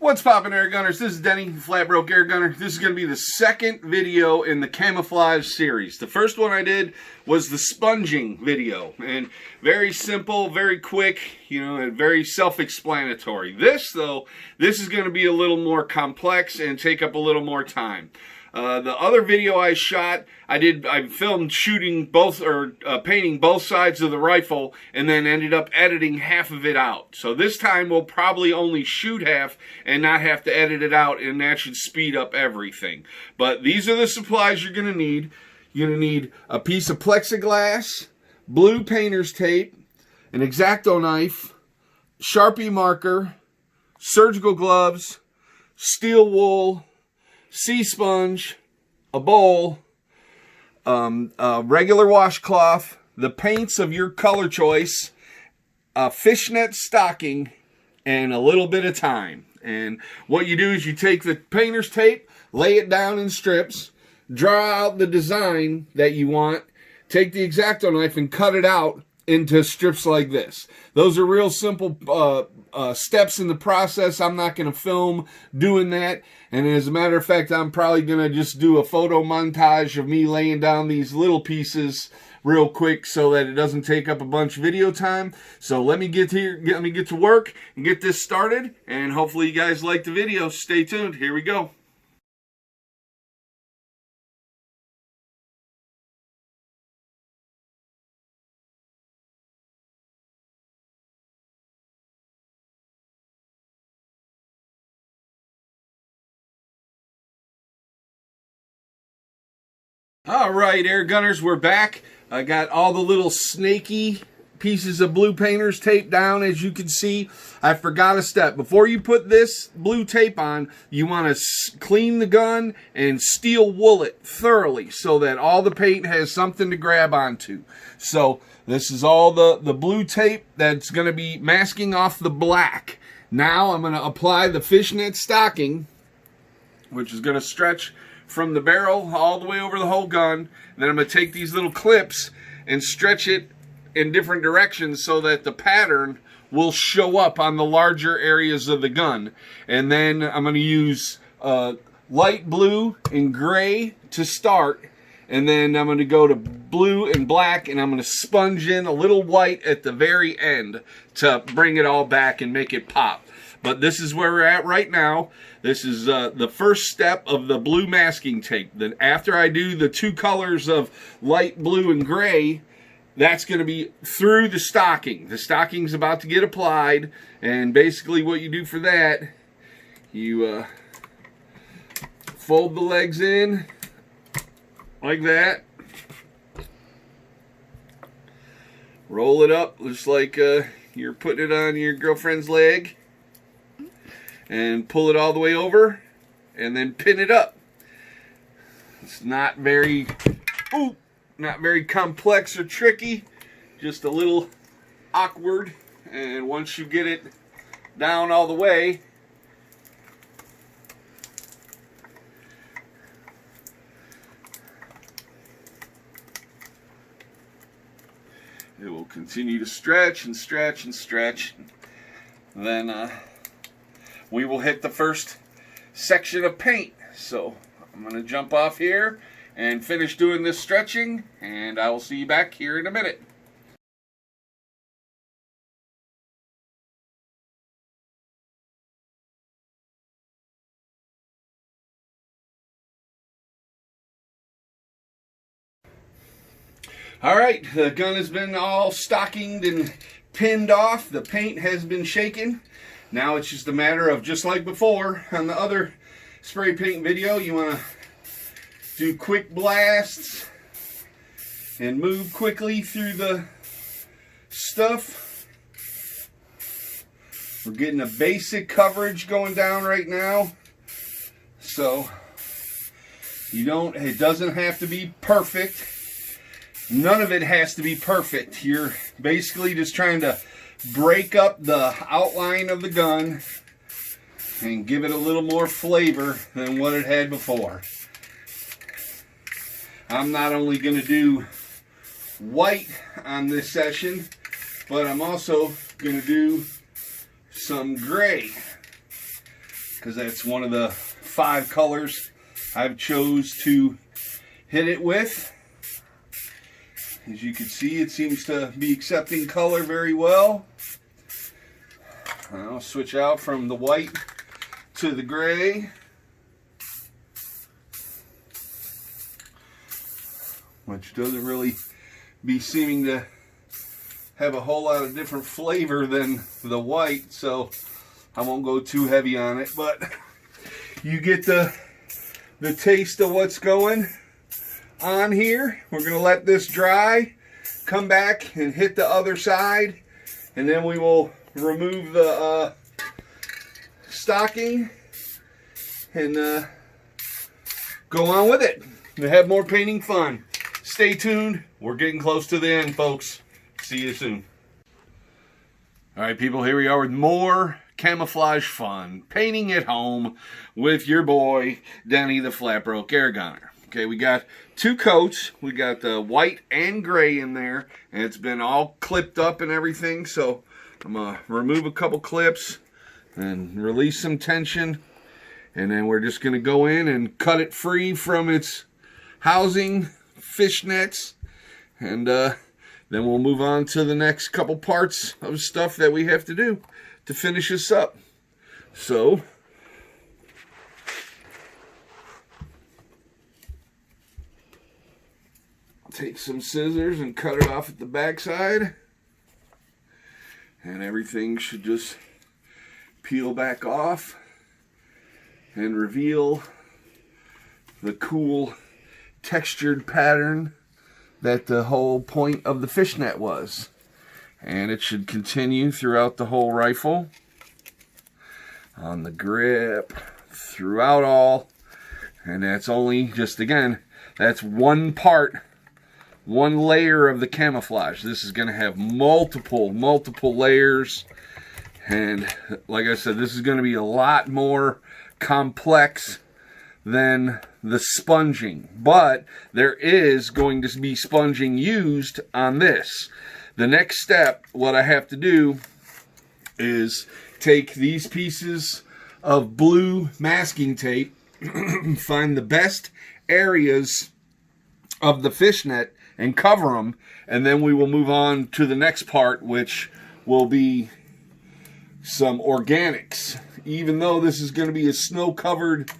What's poppin', air gunners? This is Denny, Flat Broke Air Gunner. This is going to be the second video in the camouflage series. The first one I did was the sponging video, and very simple, very quick, and very self-explanatory. This is going to be a little more complex and take up a little more time. The other video I shot, I filmed shooting both, or painting both sides of the rifle, and then ended up editing half of it out. So this time we'll probably only shoot half and not have to edit it out, and that should speed up everything. But these are the supplies you're going to need. You're going to need a piece of plexiglass, blue painter's tape, an X-Acto knife, Sharpie marker, surgical gloves, steel wool, sea sponge, a bowl, a regular washcloth, the paints of your color choice, a fishnet stocking, and a little bit of time. And what you do is you take the painter's tape, lay it down in strips, draw out the design that you want, take the X-Acto knife and cut it out into strips like this. Those are real simple steps in the process. I'm not going to film doing that. And as a matter of fact, I'm probably going to just do a photo montage of me laying down these little pieces real quick so that it doesn't take up a bunch of video time. So let me get to work and get this started. And hopefully you guys like the video. Stay tuned. Here we go. Alright, air gunners, we're back. I got all the little snaky pieces of blue painter's tape down, as you can see. I forgot a step. Before you put this blue tape on, you want to clean the gun and steel wool it thoroughly so that all the paint has something to grab onto. So this is all the blue tape that's going to be masking off the black. Now I'm going to apply the fishnet stocking, which is going to stretch from the barrel all the way over the whole gun. And then I'm going to take these little clips and stretch it in different directions so that the pattern will show up on the larger areas of the gun. And then I'm going to use light blue and gray to start. And then I'm going to go to blue and black, and I'm going to sponge in a little white at the very end to bring it all back and make it pop. But this is where we're at right now. This is the first step of the blue masking tape. Then after I do the two colors of light blue and gray, that's going to be through the stocking. The stocking's about to get applied, and basically what you do for that, you fold the legs in like that. Roll it up just like you're putting it on your girlfriend's leg. And pull it all the way over, and then pin it up. It's not very complex or tricky, just a little awkward. And once you get it down all the way, it will continue to stretch and stretch and stretch. And then we will hit the first section of paint. So I'm going to jump off here and finish doing this stretching, and I will see you back here in a minute. Alright, the gun has been all stockinged and pinned off. The paint has been shaken. Now it's just a matter of, just like before on the other spray paint video, you want to do quick blasts and move quickly through the stuff. We're getting a basic coverage going down right now, so it doesn't have to be perfect. None of it has to be perfect. You're basically just trying to break up the outline of the gun and give it a little more flavor than what it had before. I'm not only going to do white on this session, but I'm also going to do some gray. because that's one of the 5 colors I've chose to hit it with. As you can see, it seems to be accepting color very well. I'll switch out from the white to the gray, which doesn't really be seeming to have a whole lot of different flavor than the white, so I won't go too heavy on it, but you get the taste of what's going on here. We're going to let this dry, come back and hit the other side, and then we will remove the stocking and go on with it and have more painting fun. Stay tuned. We're getting close to the end, folks. See you soon. All right, people, here we are with more camouflage fun. Painting at home with your boy, Denny the Flat-Broke Airgunner. Okay, we got 2 coats. We got the white and gray in there, and it's been all clipped up and everything, so I'm going to remove a couple clips and release some tension, and then we're just going to go in and cut it free from its housing, fishnets, and then we'll move on to the next couple parts of stuff that we have to do to finish this up. So, take some scissors and cut it off at the back side, and everything should just peel back off and reveal the cool textured pattern that the whole point of the fishnet was. And it should continue throughout the whole rifle, on the grip, throughout all. And that's only just, again, that's one part, one layer of the camouflage. This is going to have multiple layers, and like I said, this is going to be a lot more complex than the sponging, but there is going to be sponging used on this. The next step, what I have to do is take these pieces of blue masking tape, find the best areas of the fishnet and cover them, and then we will move on to the next part, which will be some organics. Even though this is going to be a snow-colored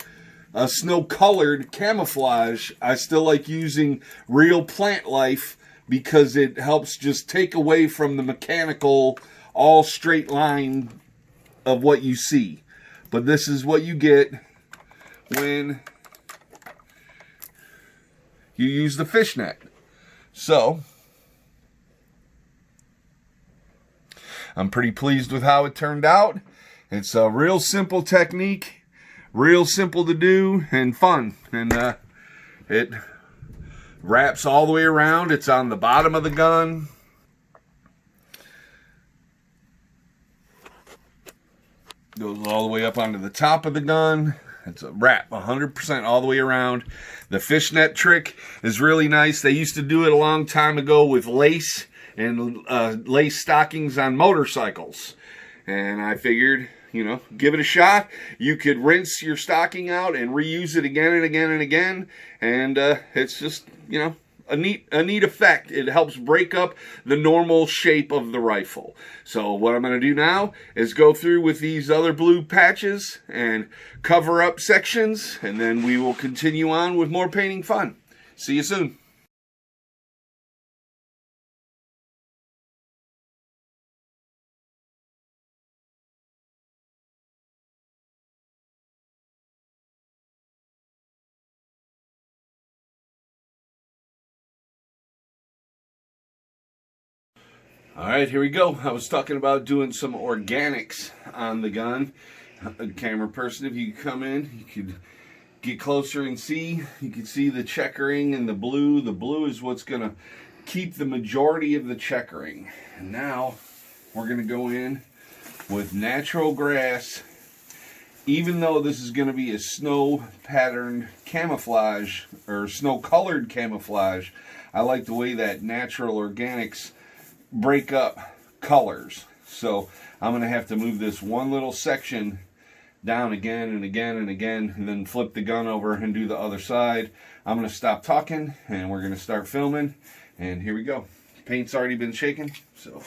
camouflage, I still like using real plant life because it helps just take away from the mechanical, all straight line of what you see. But this is what you get when you use the fishnet. So, I'm pretty pleased with how it turned out. It's a real simple technique, real simple to do, and fun. And it wraps all the way around. It's on the bottom of the gun. Goes all the way up onto the top of the gun. It's a wrap 100% all the way around. The fishnet trick is really nice. They used to do it a long time ago with lace and lace stockings on motorcycles. And I figured, you know, give it a shot. You could rinse your stocking out and reuse it again and again and again. And it's just, you know, a neat effect. It helps break up the normal shape of the rifle. So what I'm going to do now is go through with these other blue patches and cover up sections, and then we will continue on with more painting fun. See you soon. Alright, here we go. I was talking about doing some organics on the gun. A camera person, if you could come in, you could get closer and see. You can see the checkering and the blue. The blue is what's going to keep the majority of the checkering. And now we're going to go in with natural grass. Even though this is going to be a snow patterned camouflage or snow colored camouflage, I like the way that natural organics break up colors. So I'm going to have to move this one little section down again and again and again, and then flip the gun over and do the other side. I'm going to stop talking and we're going to start filming, and here we go. Paint's already been shaken, so...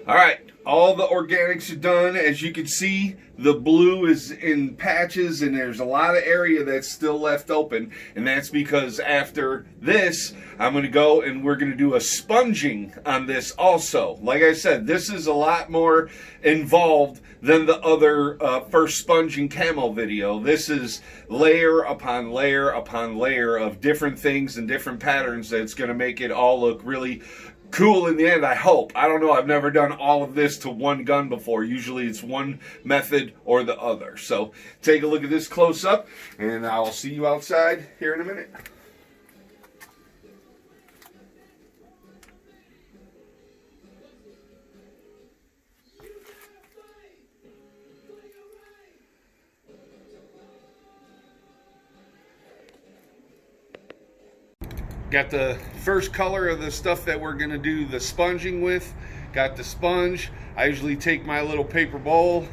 All right, all the organics are done. As you can see, the blue is in patches and there's a lot of area that's still left open, and that's because after this I'm going to go and we're going to do a sponging on this also. Like I said, this is a lot more involved than the other first sponging camo video. This is layer upon layer upon layer of different things and different patterns that's going to make it all look really cool in the end, I hope. I don't know. I've never done all of this to one gun before. Usually it's one method or the other. So take a look at this close up, and I'll see you outside here in a minute. Got the first color of the stuff that we're gonna do the sponging with. Got the sponge. I usually take my little paper bowl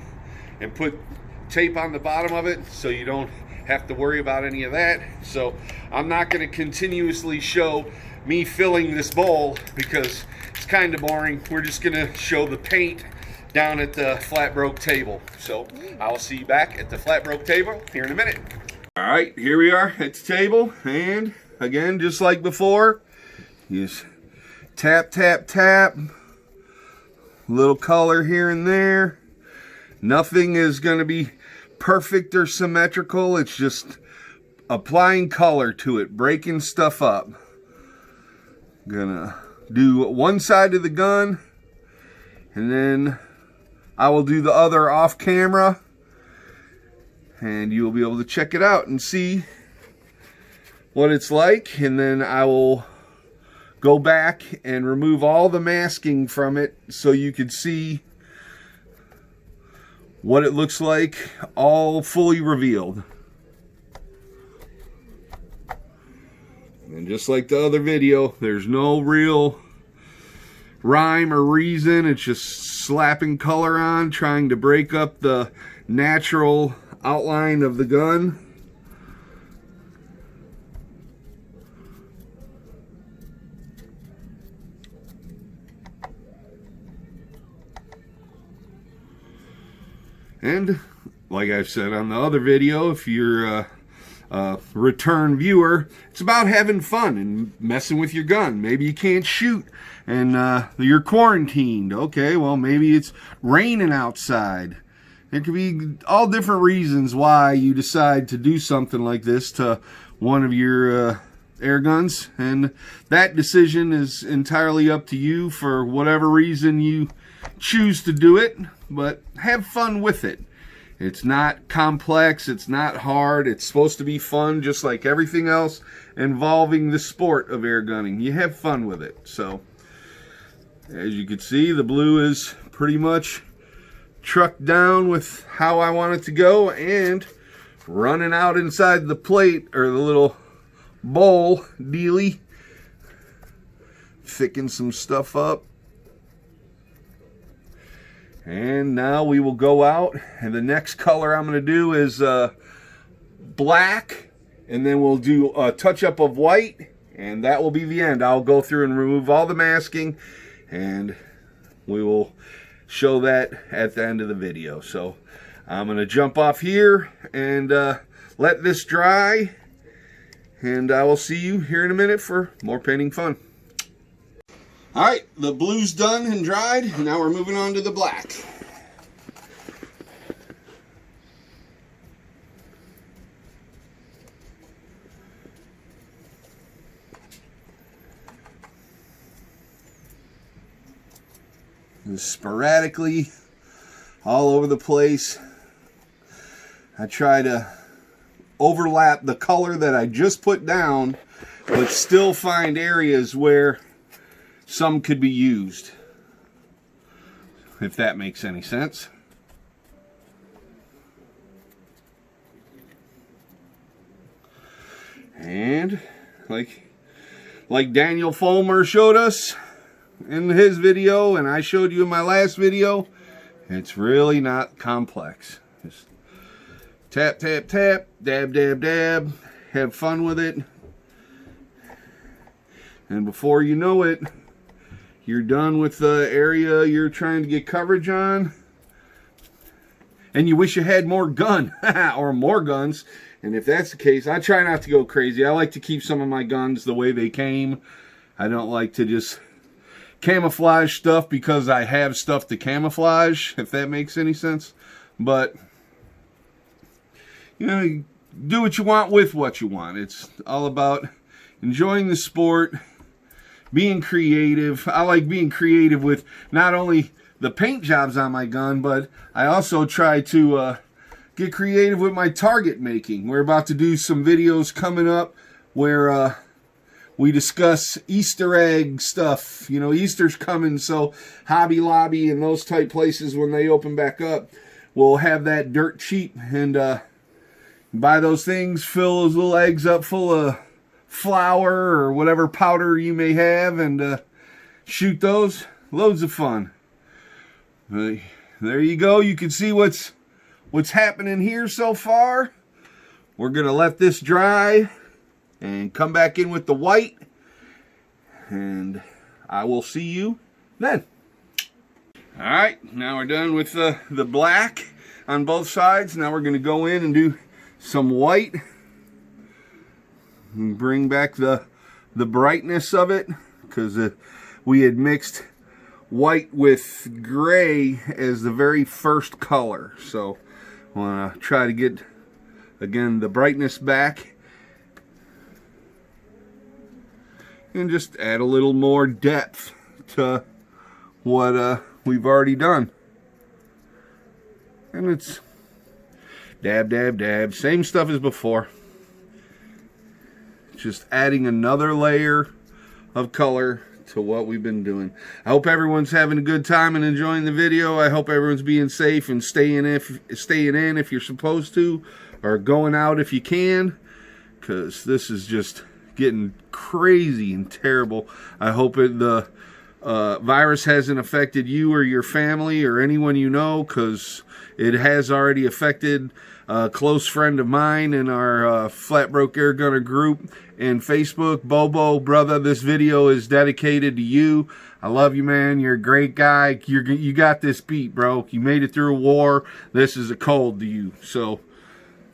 and put tape on the bottom of it so you don't have to worry about any of that. So I'm not gonna continuously show me filling this bowl because it's kind of boring. We're just gonna show the paint down at the flat broke table. So I'll see you back at the flat broke table here in a minute. All right, here we are at the table, and again, just like before, just tap, tap, tap. Little color here and there. Nothing is going to be perfect or symmetrical. It's just applying color to it, breaking stuff up. Gonna do one side of the gun, and then I will do the other off camera, and you'll be able to check it out and see what it's like. And then I will go back and remove all the masking from it so you can see what it looks like all fully revealed. And just like the other video, there's no real rhyme or reason. It's just slapping color on, trying to break up the natural outline of the gun. And like I've said on the other video, if you're a return viewer, it's about having fun and messing with your gun. Maybe you can't shoot and you're quarantined. Okay, well, maybe it's raining outside. There could be all different reasons why you decide to do something like this to one of your air guns, and that decision is entirely up to you for whatever reason you choose to do it, but have fun with it. It's not complex, it's not hard, it's supposed to be fun just like everything else involving the sport of air gunning. You have fun with it. So as you can see, the blue is pretty much trucked down with how I want it to go, and running out inside the plate or the little bowl dealy, thicken some stuff up. And now we will go out, and the next color I'm going to do is black, and then we'll do a touch-up of white, and that will be the end. I'll go through and remove all the masking, and we will show that at the end of the video. So I'm going to jump off here and let this dry, and I will see you here in a minute for more painting fun. Alright, the blue's done and dried, and now we're moving on to the black. Just sporadically, all over the place. I try to overlap the color that I just put down, but still find areas where some could be used, if that makes any sense. And like Daniel Fulmer showed us in his video, and I showed you in my last video, it's really not complex. Just tap, tap, tap, dab, dab, dab, have fun with it, and before you know it, you're done with the area you're trying to get coverage on, and you wish you had more gun or more guns. And if that's the case, I try not to go crazy. I like to keep some of my guns the way they came. I don't like to just camouflage stuff because I have stuff to camouflage, if that makes any sense. But you know, do what you want with what you want. It's all about enjoying the sport, being creative. I like being creative with not only the paint jobs on my gun, but I also try to get creative with my target making. We're about to do some videos coming up where we discuss Easter egg stuff. You know, Easter's coming, so Hobby Lobby and those type places, when they open back up, will have that dirt cheap, and buy those things, fill those little eggs up full flour or whatever powder you may have and shoot those. Loads of fun. There you go. You can see what's happening here so far. We're going to let this dry and come back in with the white. And I will see you then. Alright, now we're done with the black on both sides. Now we're going to go in and do some white. And bring back the brightness of it. Because we had mixed white with gray as the very first color. So I want to try to get, again, the brightness back. And just add a little more depth to what we've already done. And it's dab, dab, dab. Same stuff as before. Just adding another layer of color to what we've been doing. I hope everyone's having a good time and enjoying the video. I hope everyone's being safe and staying in if you're supposed to, or going out if you can, because this is just getting crazy and terrible. I hope the virus hasn't affected you or your family or anyone you know, because it has already affected a close friend of mine in our Flat Broke Air Gunner group and Facebook. Bobo, brother, this video is dedicated to you. I love you, man. You're a great guy. You got this beat, bro. You made it through a war. This is a cold to you. So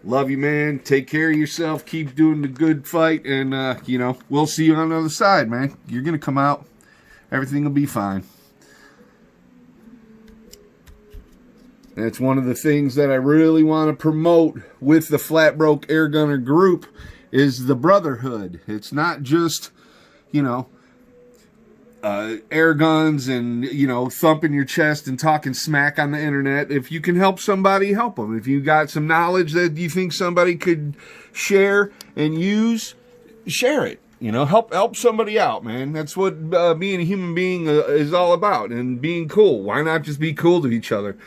love you, man. Take care of yourself. Keep doing the good fight. And, you know, we'll see you on the other side, man. You're going to come out. Everything will be fine. And it's one of the things that I really want to promote with the Flat Broke Air Gunner group is the brotherhood. It's not just, you know, air guns and, you know, thumping your chest and talking smack on the internet. If you can help somebody, help them. If you got some knowledge that you think somebody could share and use, share it. You know, help somebody out, man. That's what being a human being is all about, and being cool. Why not just be cool to each other?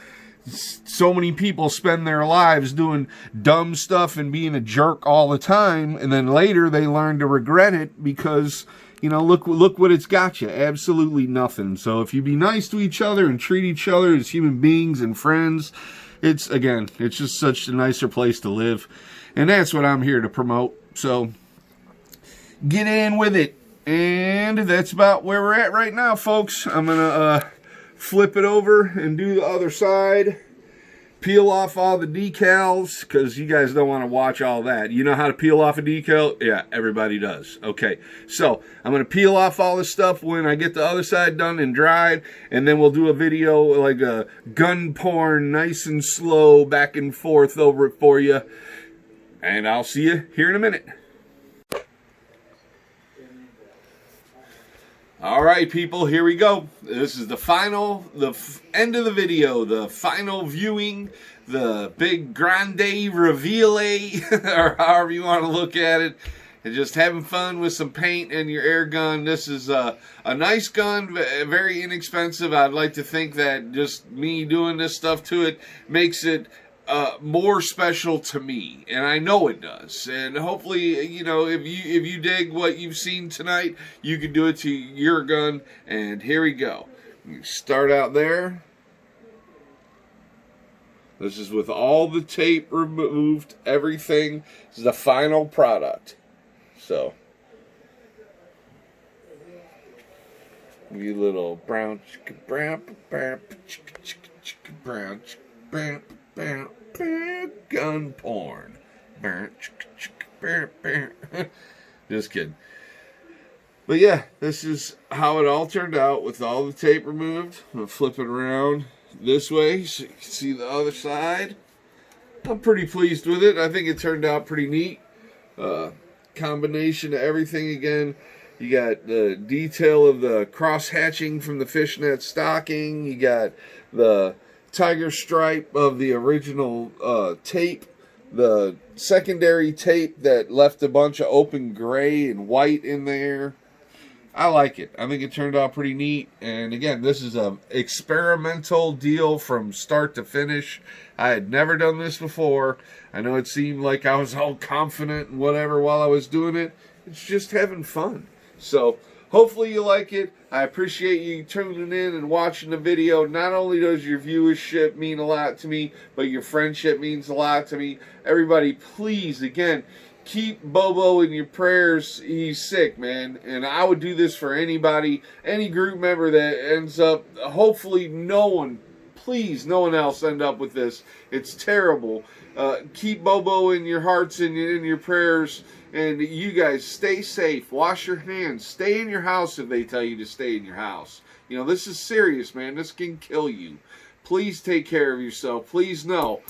So many people spend their lives doing dumb stuff and being a jerk all the time, and then later they learn to regret it because, you know, look what it's got you. Absolutely nothing. So if you be nice to each other and treat each other as human beings and friends, it's just such a nicer place to live. And that's what I'm here to promote. So get in with it. And that's about where we're at right now, folks. I'm going to flip it over and do the other side. Peel off all the decals, because you guys don't want to watch all that. You know how to peel off a decal? Yeah, everybody does. Okay, so I'm going to peel off all this stuff when I get the other side done and dried, and then we'll do a video like a gun porn, nice and slow, back and forth over it for you. And I'll see you here in a minute. Alright, people, here we go. This is the end of the video, the final viewing, the big grande reveal, or however you want to look at it, and just having fun with some paint and your air gun. This is a nice gun, very inexpensive. I'd like to think that just me doing this stuff to it makes it more special to me, and I know it does. And hopefully, you know, if you dig what you've seen tonight, you can do it to your gun. And here we go. You start out there. This is with all the tape removed, everything. This is the final product. So, you little brown gun porn. Just kidding. But yeah, this is how it all turned out with all the tape removed. I'm going to flip it around this way so you can see the other side. I'm pretty pleased with it. I think it turned out pretty neat. Combination of everything again. You got the detail of the cross hatching from the fishnet stocking. You got the tiger stripe of the original tape, the secondary tape that left a bunch of open gray and white in there. I like it. I think it turned out pretty neat. And again, this is an experimental deal from start to finish. I had never done this before. I know it seemed like I was all confident and whatever while I was doing it. It's just having fun. So hopefully you like it. I appreciate you tuning in and watching the video. Not only does your viewership mean a lot to me, but your friendship means a lot to me. Everybody, please, again, keep Bobo in your prayers. He's sick, man. And I would do this for anybody, any group member that ends up, hopefully no one, please, no one else end up with this. It's terrible. Keep Bobo in your hearts and in your prayers. And you guys, stay safe. Wash your hands. Stay in your house if they tell you to stay in your house. You know, this is serious, man. This can kill you. Please take care of yourself. Please know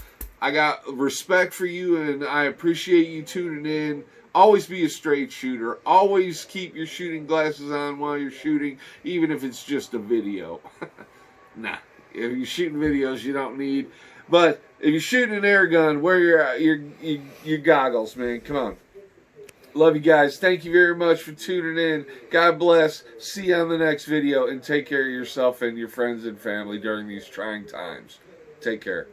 I got respect for you, and I appreciate you tuning in. Always be a straight shooter. Always keep your shooting glasses on while you're shooting, even if it's just a video. Nah, if you're shooting videos, you don't need. But if you're shooting an air gun, wear your goggles, man. Come on. Love you guys. Thank you very much for tuning in. God bless. See you on the next video, and take care of yourself and your friends and family during these trying times. Take care.